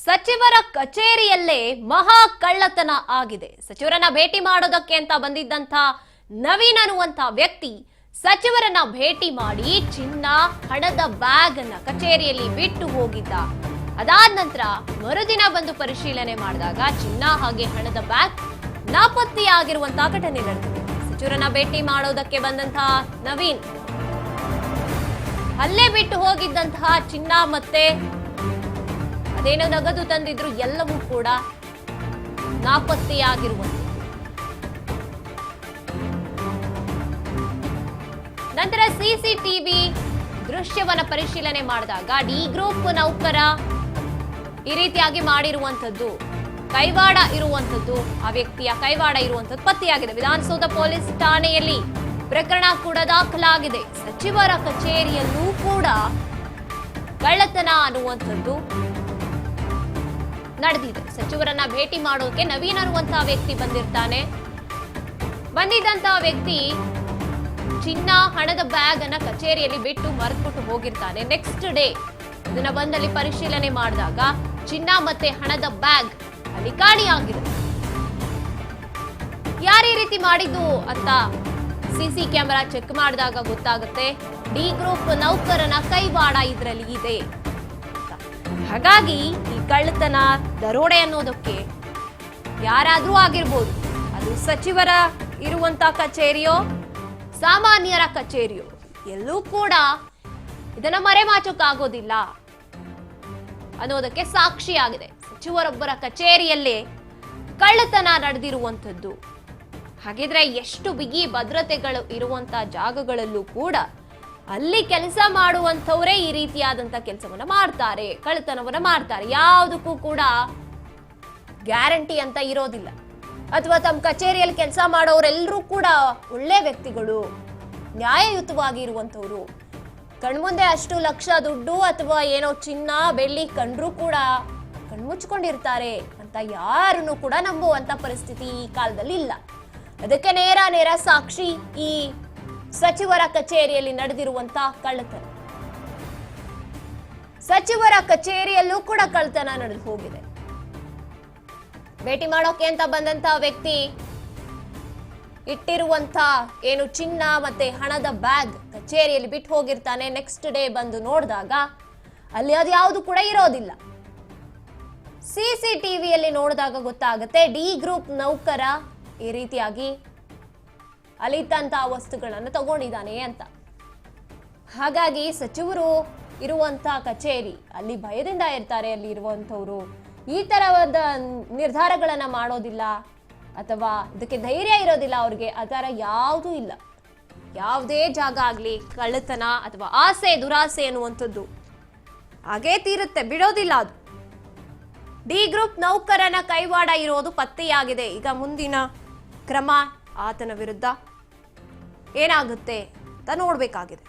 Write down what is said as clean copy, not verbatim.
ಸಚಿವರ ಕಚೇರಿಯಲ್ಲೇ ಮಹಾ ಕಳ್ಳತನ ಆಗಿದೆ. ಸಚಿವರನ್ನ ಭೇಟಿ ಮಾಡೋದಕ್ಕೆ ಅಂತ ಬಂದಿದ್ದಂತ ನವೀನ್ ಅನ್ನುವಂತ ವ್ಯಕ್ತಿ ಸಚಿವರನ್ನ ಭೇಟಿ ಮಾಡಿ ಚಿನ್ನ ಹಣದ ಬ್ಯಾಗ್ ಅನ್ನ ಕಚೇರಿಯಲ್ಲಿ ಬಿಟ್ಟು ಹೋಗಿದ್ದ. ಅದಾದ ನಂತರ ಮರುದಿನ ಬಂದು ಪರಿಶೀಲನೆ ಮಾಡಿದಾಗ ಚಿನ್ನ ಹಾಗೆ ಹಣದ ಬ್ಯಾಗ್ ನಾಪತ್ತೆಯಾಗಿರುವಂತಹ ಘಟನೆ ನಡೆದಿದೆ. ಸಚಿವರನ್ನ ಭೇಟಿ ಮಾಡೋದಕ್ಕೆ ಬಂದಂತಹ ನವೀನ್ ಅಲ್ಲೇ ಬಿಟ್ಟು ಹೋಗಿದ್ದಂತಹ ಚಿನ್ನ ಮತ್ತೆ ಅದೇನೋ ನಗದು ತಂದಿದ್ರು ಎಲ್ಲವೂ ಕೂಡ ನಾಪತ್ತೆಯಾಗಿರುವಂತೆ. ನಂತರ ಸಿಸಿಟಿವಿ ದೃಶ್ಯವನ್ನ ಪರಿಶೀಲನೆ ಮಾಡಿದಾಗ ಡಿ ಗ್ರೂಪ್ ನೌಕರ ಈ ರೀತಿಯಾಗಿ ಮಾಡಿರುವಂತದ್ದು, ಕೈವಾಡ ಇರುವಂತದ್ದು, ಆ ವ್ಯಕ್ತಿಯ ಕೈವಾಡ ಇರುವಂತದ್ದು ಪತ್ತೆಯಾಗಿದೆ. ವಿಧಾನಸೌಧ ಪೊಲೀಸ್ ಠಾಣೆಯಲ್ಲಿ ಪ್ರಕರಣ ಕೂಡ ದಾಖಲಾಗಿದೆ. ಸಚಿವರ ಕಚೇರಿಯಲ್ಲೂ ಕೂಡ ಕಳ್ಳತನ ಅನ್ನುವಂಥದ್ದು ನಡೆದಿದೆ. ಸಚಿವರನ್ನ ಭೇಟಿ ಮಾಡೋಕೆ ನವೀನ್ ಅನ್ನುವಂತಹ ವ್ಯಕ್ತಿ ಬಂದಿರ್ತಾನೆ. ಬಂದಿದ್ದಂತಹ ವ್ಯಕ್ತಿ ಚಿನ್ನ ಹಣದ ಬ್ಯಾಗ್ ಅನ್ನ ಕಚೇರಿಯಲ್ಲಿ ಬಿಟ್ಟು ಮರೆತುಬಿಟ್ಟು ಹೋಗಿರ್ತಾನೆ. ನೆಕ್ಸ್ಟ್ ಡೇ ಇದನ್ನ ಬಂದಲ್ಲಿ ಪರಿಶೀಲನೆ ಮಾಡಿದಾಗ ಚಿನ್ನ ಮತ್ತೆ ಹಣದ ಬ್ಯಾಗ್ ಅಲ್ಲಿ ಕಾಣಿಯಾಗಿದೆ. ಯಾರು ಈ ರೀತಿ ಮಾಡಿದ್ದು ಅಂತ ಸಿಸಿ ಕ್ಯಾಮೆರಾ ಚೆಕ್ ಮಾಡಿದಾಗ ಗೊತ್ತಾಗುತ್ತೆ. ಡಿ ಗ್ರೂಪ್ ನೌಕರನ ಕೈವಾಡ ಇದರಲ್ಲಿ ಇದೆ. ಹಾಗಾಗಿ ಈ ಕಳ್ಳತನ ದರೋಡೆ ಅನ್ನೋದಕ್ಕೆ ಯಾರಾದ್ರೂ ಆಗಿರ್ಬೋದು. ಅದು ಸಚಿವರ ಇರುವಂತ ಕಚೇರಿಯೋ ಸಾಮಾನ್ಯರ ಕಚೇರಿಯೋ ಎಲ್ಲೂ ಕೂಡ ಇದನ್ನ ಮರೆಮಾಚೋಕ್ಕಾಗೋದಿಲ್ಲ ಅನ್ನೋದಕ್ಕೆ ಸಾಕ್ಷಿಯಾಗಿದೆ. ಸಚಿವರೊಬ್ಬರ ಕಚೇರಿಯಲ್ಲೇ ಕಳ್ಳತನ ನಡೆದಿರುವಂಥದ್ದು. ಹಾಗಿದ್ರೆ ಎಷ್ಟು ಬಿಗಿ ಭದ್ರತೆಗಳು ಇರುವಂತ ಜಾಗಗಳಲ್ಲೂ ಕೂಡ ಅಲ್ಲಿ ಕೆಲಸ ಮಾಡುವಂಥವರೇ ಈ ರೀತಿಯಾದಂತ ಕೆಲಸವನ್ನ ಮಾಡ್ತಾರೆ, ಕಳ್ಳತನವನ್ನ ಮಾಡ್ತಾರೆ. ಯಾವುದಕ್ಕೂ ಕೂಡ ಗ್ಯಾರಂಟಿ ಅಂತ ಇರೋದಿಲ್ಲ. ಅಥವಾ ತಮ್ಮ ಕಚೇರಿಯಲ್ಲಿ ಕೆಲಸ ಮಾಡೋರೆಲ್ಲರೂ ಕೂಡ ಒಳ್ಳೆ ವ್ಯಕ್ತಿಗಳು, ನ್ಯಾಯಯುತವಾಗಿ ಇರುವಂಥವ್ರು, ಕಣ್ಮುಂದೆ ಅಷ್ಟು ಲಕ್ಷ ದುಡ್ಡು ಅಥವಾ ಏನೋ ಚಿನ್ನ ಬೆಳ್ಳಿ ಕಂಡ್ರೂ ಕೂಡ ಕಣ್ಮುಚ್ಕೊಂಡಿರ್ತಾರೆ ಅಂತ ಯಾರನ್ನು ಕೂಡ ನಂಬುವಂತ ಪರಿಸ್ಥಿತಿ ಈ ಕಾಲದಲ್ಲಿ ಇಲ್ಲ. ಅದಕ್ಕೆ ನೇರ ಸಾಕ್ಷಿ ಈ ಸಚಿವರ ಕಚೇರಿಯಲ್ಲಿ ನಡೆದಿರುವಂತ ಕಳ್ಳತನ. ಸಚಿವರ ಕಚೇರಿಯಲ್ಲೂ ಕೂಡ ಕಳ್ಳತನ ನಡೆದು ಹೋಗಿದೆ. ಭೇಟಿ ಮಾಡೋಕೆ ಅಂತ ಬಂದಂತ ವ್ಯಕ್ತಿ ಇಟ್ಟಿರುವಂತ ಏನು ಚಿನ್ನ ಮತ್ತೆ ಹಣದ ಬ್ಯಾಗ್ ಕಚೇರಿಯಲ್ಲಿ ಬಿಟ್ಟು ಹೋಗಿರ್ತಾನೆ. ನೆಕ್ಸ್ಟ್ ಡೇ ಬಂದು ನೋಡಿದಾಗ ಅಲ್ಲಿ ಅದು ಯಾವುದು ಕೂಡ ಇರೋದಿಲ್ಲ. ಸಿಸಿಟಿವಿಯಲ್ಲಿ ನೋಡಿದಾಗ ಗೊತ್ತಾಗುತ್ತೆ ಡಿ ಗ್ರೂಪ್ ನೌಕರ ಈ ರೀತಿಯಾಗಿ ಅಲಿತಂತಹ ವಸ್ತುಗಳನ್ನು ತಗೊಂಡಿದ್ದಾನೆ ಅಂತ. ಹಾಗಾಗಿ ಸಚಿವರು ಇರುವಂತ ಕಚೇರಿ ಅಲ್ಲಿ ಭಯದಿಂದ ಇರ್ತಾರೆ. ಅಲ್ಲಿ ಇರುವಂತವ್ರು ಈ ತರವಾದ ನಿರ್ಧಾರಗಳನ್ನ ಮಾಡೋದಿಲ್ಲ ಅಥವಾ ಇದಕ್ಕೆ ಧೈರ್ಯ ಇರೋದಿಲ್ಲ ಅವ್ರಿಗೆ. ಅದರ ಯಾವುದೂ ಇಲ್ಲ. ಯಾವುದೇ ಜಾಗ ಆಗ್ಲಿ ಕಳ್ಳತನ ಅಥವಾ ಆಸೆ ದುರಾಸೆ ಅನ್ನುವಂಥದ್ದು ಹಾಗೇ ತೀರುತ್ತೆ, ಬಿಡೋದಿಲ್ಲ ಅದು. ಡಿ ಗ್ರೂಪ್ ನೌಕರನ ಕೈವಾಡ ಇರೋದು ಪತ್ತೆಯಾಗಿದೆ. ಈಗ ಮುಂದಿನ ಕ್ರಮ ಆತನ ವಿರುದ್ಧ ಏನಾಗುತ್ತೆ ಅಂತ ನೋಡ್ಬೇಕಾಗಿದೆ.